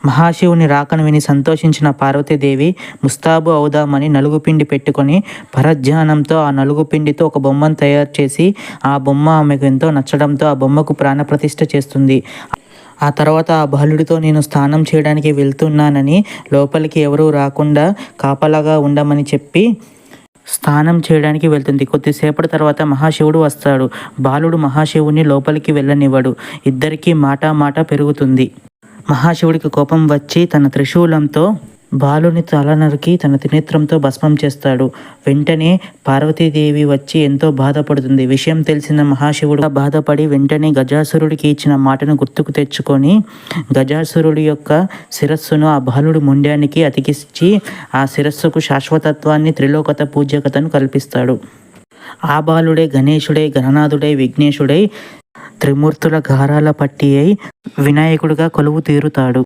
మహాశివుని రాకను విని సంతోషించిన పార్వతీదేవి ముస్తాబు అవుదామని నలుగుపిండి పెట్టుకొని పరధ్యానంతో ఆ నలుగుపిండితో ఒక బొమ్మను తయారు చేసి ఆ బొమ్మ ఆమెకు ఎంతో నచ్చడంతో ఆ బొమ్మకు ప్రాణప్రతిష్ఠ చేస్తుంది. ఆ తర్వాత ఆ బాలుడితో నేను స్నానం చేయడానికి వెళ్తున్నానని, లోపలికి ఎవరూ రాకుండా కాపలాగా ఉండమని చెప్పి స్నానం చేయడానికి వెళ్తుంది. కొద్దిసేపటి తర్వాత మహాశివుడు వస్తాడు. బాలుడు మహాశివుని లోపలికి వెళ్ళనివ్వడు. ఇద్దరికీ మాట పెరుగుతుంది. మహాశివుడికి కోపం వచ్చి తన త్రిశూలంతో బాలుని తల నరికి తన త్రినేత్రంతో భస్మం చేస్తాడు. వెంటనే పార్వతీదేవి వచ్చి ఎంతో బాధపడుతుంది. విషయం తెలిసిన మహాశివుడు బాధపడి వెంటనే గజాసురుడికి ఇచ్చిన మాటను గుర్తుకు తెచ్చుకొని గజాసురుడి యొక్క శిరస్సును ఆ బాలుడి మొండానికి అతికించి ఆ శిరస్సుకు శాశ్వతత్వాన్ని, త్రిలోకత పూజ్యకతను కల్పిస్తాడు. ఆ బాలుడే గణేశుడై, గణనాథుడై, విఘ్నేశుడై, త్రిమూర్తుల గారాల పట్టి అయి వినాయకుడిగా కొలువు తీరుతాడు.